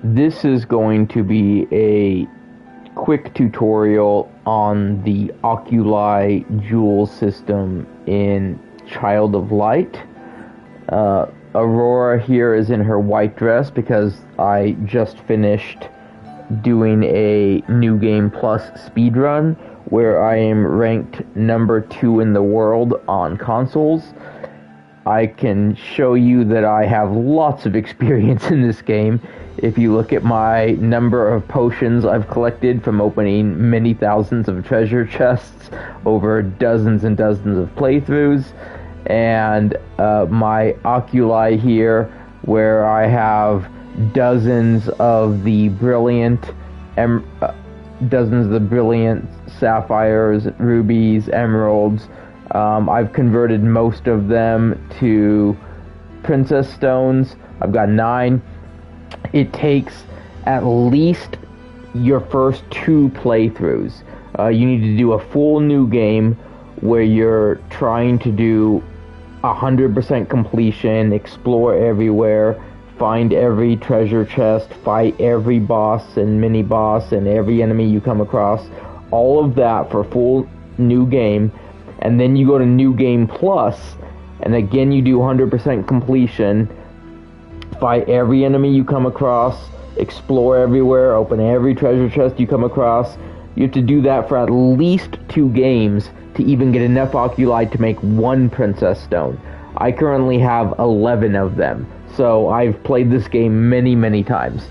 This is going to be a quick tutorial on the Oculi jewel system in Child of Light. Aurora here is in her white dress because I just finished doing a New Game Plus speedrun where I am ranked number 2 in the world on consoles. I can show you that I have lots of experience in this game. If you look at my number of potions I've collected from opening many thousands of treasure chests over dozens and dozens of playthroughs, and my Oculi here, where I have dozens of the brilliant sapphires, rubies, emeralds. I've converted most of them to princess stones. I've got 9. It takes at least your first 2 playthroughs. You need to do a full new game where you're trying to do 100% completion, explore everywhere, find every treasure chest, fight every boss and mini boss and every enemy you come across. All of that for a full new game. And then you go to New Game Plus, and again you do 100% completion, fight every enemy you come across, explore everywhere, open every treasure chest you come across. You have to do that for at least 2 games to even get enough Oculi to make 1 Princess Stone. I currently have 11 of them, so I've played this game many, many times.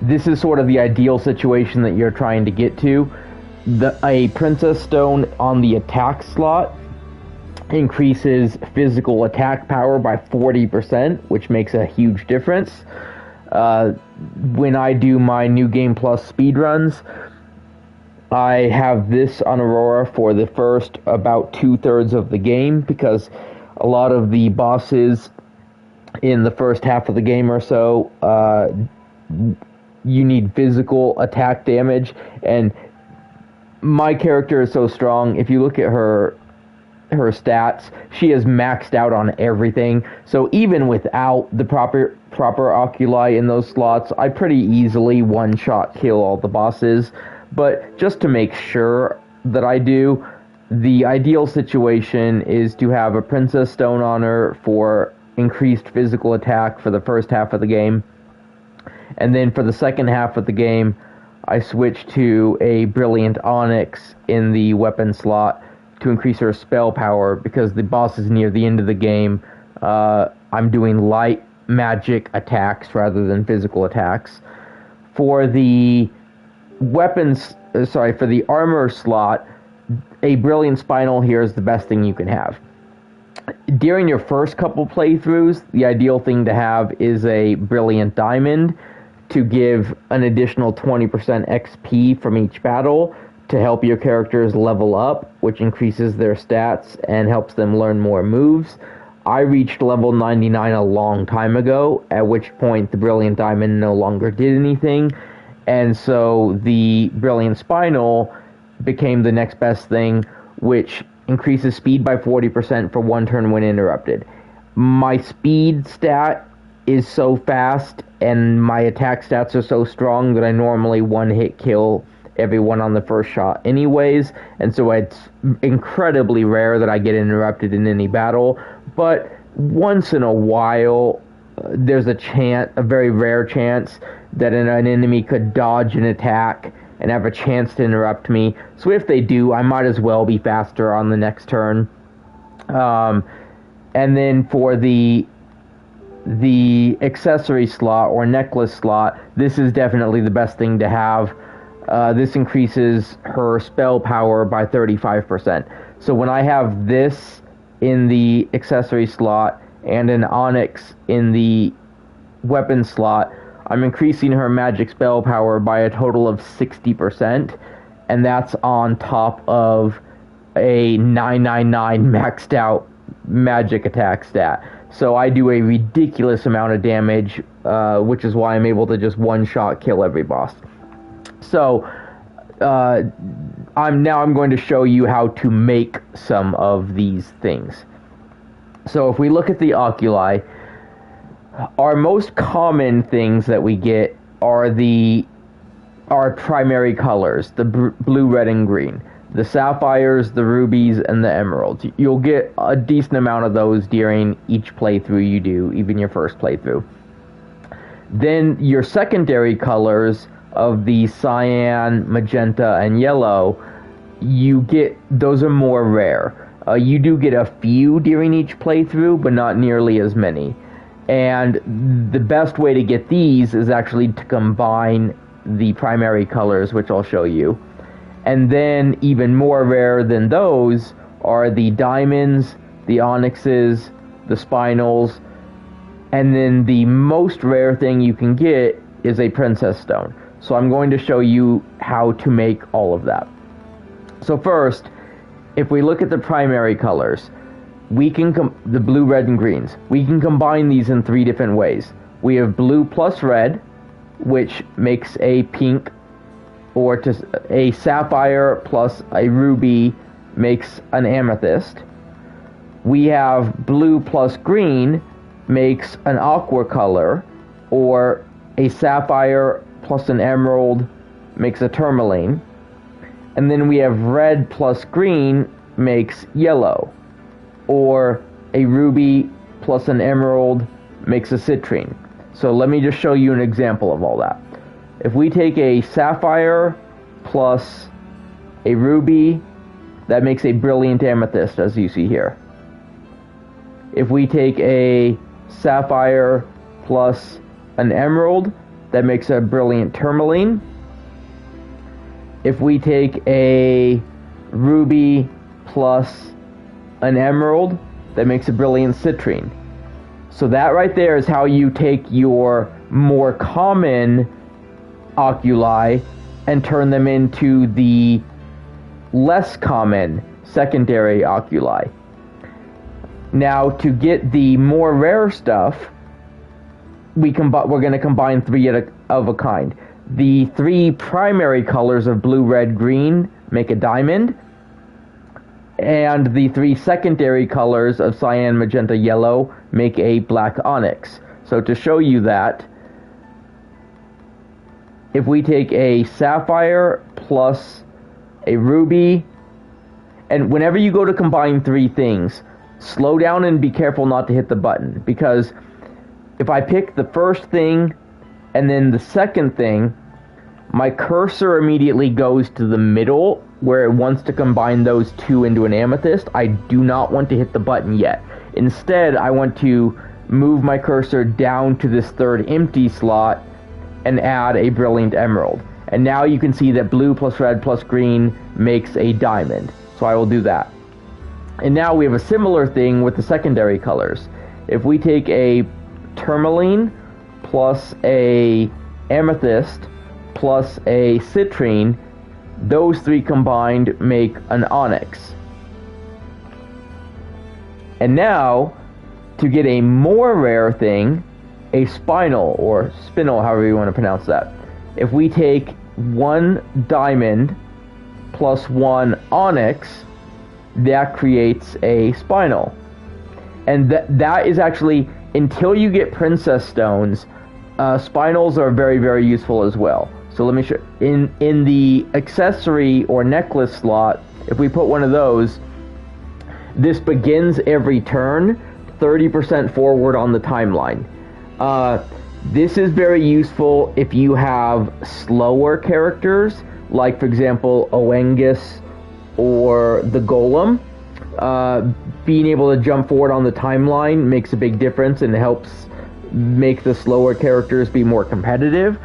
This is sort of the ideal situation that you're trying to get to. A Princess Stone on the attack slot increases physical attack power by 40%, which makes a huge difference. When I do my New Game Plus speedruns, I have this on Aurora for the first about 2/3 of the game, because a lot of the bosses in the first half of the game or so, you need physical attack damage, and my character is so strong. If you look at her stats, she is maxed out on everything. So even without the proper Oculi in those slots, I pretty easily one-shot kill all the bosses. But just to make sure that I do, the ideal situation is to have a Princess Stone on her for increased physical attack for the first half of the game. And then for the second half of the game, I switch to a Brilliant Onyx in the weapon slot to increase her spell power, because the boss is near the end of the game. I'm doing light magic attacks rather than physical attacks. For the for the armor slot, a Brilliant Spinal here is the best thing you can have. During your first couple playthroughs, the ideal thing to have is a Brilliant Diamond to give an additional 20% XP from each battle to help your characters level up, which increases their stats and helps them learn more moves. I reached level 99 a long time ago, at which point the Brilliant Diamond no longer did anything, and so the Brilliant Spinal became the next best thing, which increases speed by 40% for 1 turn when interrupted. My speed stat is so fast and my attack stats are so strong that I normally one-hit kill everyone on the first shot anyways, and so it's incredibly rare that I get interrupted in any battle. But once in a while, there's a very rare chance that an enemy could dodge an attack and have a chance to interrupt me. So if they do, I might as well be faster on the next turn. And then for the accessory slot or necklace slot, this is definitely the best thing to have. This increases her spell power by 35%. So when I have this in the accessory slot and an onyx in the weapon slot, I'm increasing her magic spell power by a total of 60%, and that's on top of a 999 maxed out magic attack stat. So I do a ridiculous amount of damage, which is why I'm able to just one-shot kill every boss. So I'm going to show you how to make some of these things. So if we look at the Oculi, Our most common things that we get are our primary colors, the blue, red, and green. The sapphires, the rubies, and the emeralds. You'll get a decent amount of those during each playthrough you do, even your first playthrough. Then your secondary colors of the cyan, magenta, and yellow, those are more rare. You do get a few during each playthrough, but not nearly as many. And the best way to get these is actually to combine the primary colors, which I'll show you. And then even more rare than those are the diamonds, the onyxes, the spinels, and then the most rare thing you can get is a princess stone. So I'm going to show you how to make all of that. So first, if we look at the primary colors, we can the blue, red, and greens. We can combine these in 3 different ways. We have blue plus red, which makes a pink, or a sapphire plus a ruby makes an amethyst. We have blue plus green makes an aqua color, or a sapphire plus an emerald makes a tourmaline. And then we have red plus green makes yellow, or a ruby plus an emerald makes a citrine. So let me just show you an example of all that. If we take a sapphire plus a ruby, that makes a brilliant amethyst, as you see here. If we take a sapphire plus an emerald, that makes a brilliant tourmaline. If we take a ruby plus an emerald, that makes a brilliant citrine. So that right there is how you take your more common oculi and turn them into the less common secondary oculi. Now, to get the more rare stuff, we're going to combine 3 of a kind. The 3 primary colors of blue, red, green make a diamond, and the 3 secondary colors of cyan, magenta, yellow make a black onyx. So to show you that, if we take a sapphire plus a ruby, and whenever you go to combine 3 things, slow down and be careful not to hit the button, because if I pick the first thing and then the second thing, my cursor immediately goes to the middle where it wants to combine those 2 into an amethyst. I do not want to hit the button yet. Instead, I want to move my cursor down to this 3rd empty slot and add a brilliant emerald. And now you can see that blue plus red plus green makes a diamond. So I will do that. And now we have a similar thing with the secondary colors. If we take a tourmaline plus a amethyst plus a citrine, those 3 combined make an onyx. And now, to get a more rare thing, a spinel, or spinel, however you want to pronounce that. If we take 1 diamond plus 1 onyx, that creates a spinel. And that is actually, until you get princess stones, spinels are very, very useful as well. So let me show. In the accessory or necklace slot, if we put one of those, this begins every turn 30% forward on the timeline. This is very useful if you have slower characters, like for example Oengus or the Golem. Being able to jump forward on the timeline makes a big difference and helps make the slower characters be more competitive.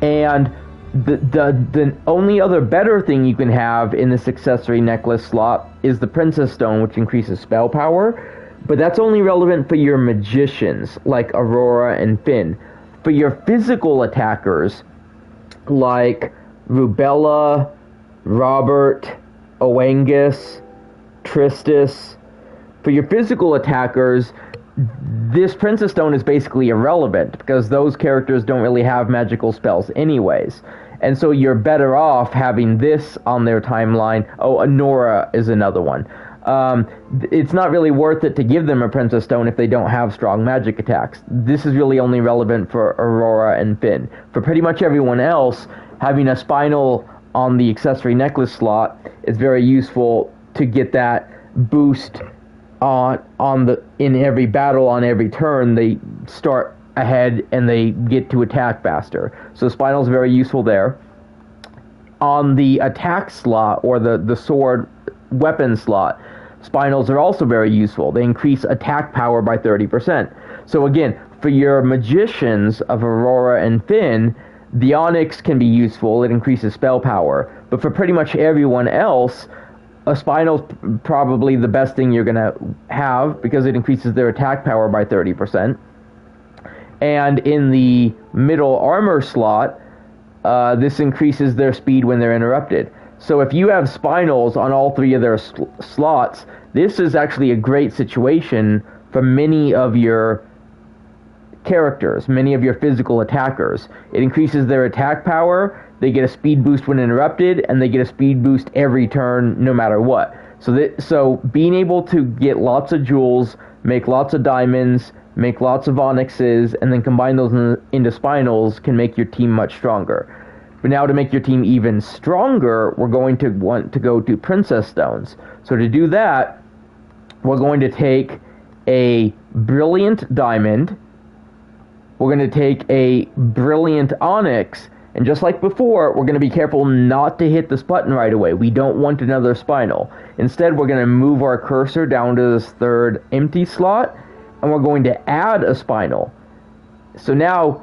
And the only other better thing you can have in this accessory necklace slot is the Princess Stone, which increases spell power. But that's only relevant for your magicians, like Aurora and Finn. For your physical attackers, like Rubella, Robert, Oengus, Tristis, for your physical attackers, this Princess Stone is basically irrelevant, because those characters don't really have magical spells anyways. And so you're better off having this on their timeline. Oh, Nora is another one. it's not really worth it to give them a Princess Stone if they don't have strong magic attacks. This is really only relevant for Aurora and Finn. For pretty much everyone else, having a Spinal on the accessory necklace slot is very useful to get that boost in every battle, on every turn. They start ahead and they get to attack faster. So Spinal is very useful there. On the attack slot, or the sword weapon slot, Spinals are also very useful. They increase attack power by 30%. So again, for your magicians of Aurora and Finn, the Onyx can be useful. It increases spell power. But for pretty much everyone else, a Spinal's probably the best thing you're going to have, because it increases their attack power by 30%. And in the middle armor slot, this increases their speed when they're interrupted. So if you have Spinals on all three of their slots, this is actually a great situation for many of your characters, many of your physical attackers. It increases their attack power, they get a speed boost when interrupted, and they get a speed boost every turn no matter what. So being able to get lots of jewels, make lots of diamonds, make lots of onyxes, and then combine those into Spinals can make your team much stronger. But now to make your team even stronger, we're going to want to go to Princess Stones. So to do that, we're going to take a Brilliant Diamond, we're going to take a Brilliant Onyx, and just like before, we're going to be careful not to hit this button right away. We don't want another Spinal. Instead, we're going to move our cursor down to this third empty slot, and we're going to add a Spinal. So now,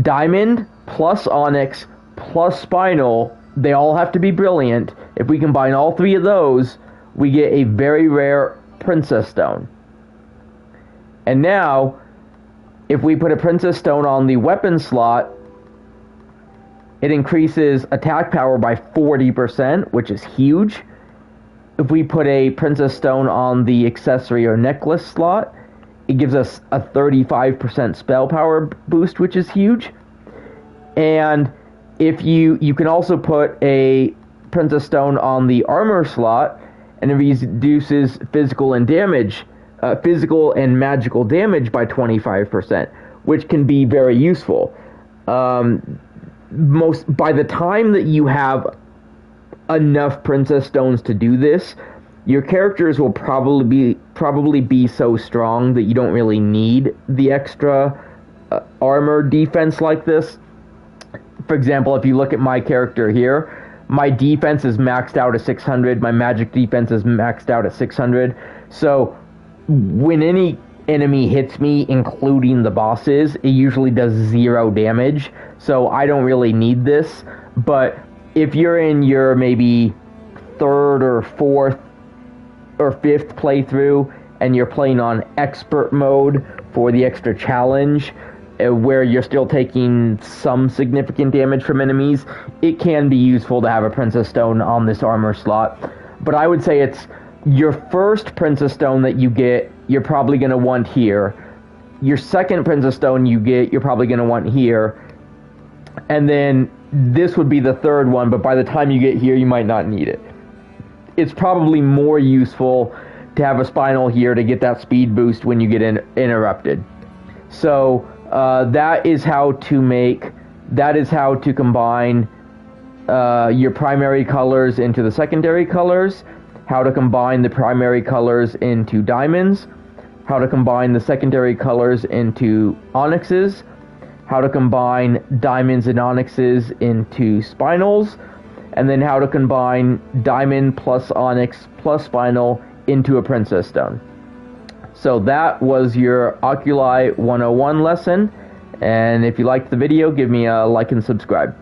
Diamond plus Onyx plus Spinal, they all have to be brilliant. If we combine all three of those, we get a very rare Princess Stone. And now, if we put a Princess Stone on the weapon slot, it increases attack power by 40%, which is huge. If we put a Princess Stone on the accessory or necklace slot, it gives us a 35% spell power boost, which is huge. And if you can also put a Princess Stone on the armor slot, and it reduces physical and magical damage by 25%, which can be very useful. By the time that you have enough Princess Stones to do this, your characters will probably be so strong that you don't really need the extra armor defense like this. For example, if you look at my character here, my defense is maxed out at 600, my magic defense is maxed out at 600, so when any enemy hits me, including the bosses, it usually does 0 damage, so I don't really need this. But if you're in your maybe 3rd or 4th or 5th playthrough, and you're playing on expert mode for the extra challenge, where you're still taking some significant damage from enemies, it can be useful to have a Princess Stone on this armor slot. But I would say it's your first Princess Stone that you get, you're probably going to want here. Your second Princess Stone you get, you're probably going to want here. And then this would be the third one, but by the time you get here, you might not need it. It's probably more useful to have a Spinal here to get that speed boost when you get interrupted. So that is how to combine your primary colors into the secondary colors, how to combine the primary colors into diamonds, how to combine the secondary colors into onyxes, how to combine diamonds and onyxes into Spinals, and then how to combine diamond plus onyx plus Spinal into a Princess Stone. So that was your Oculi 101 lesson, and if you liked the video, give me a like and subscribe.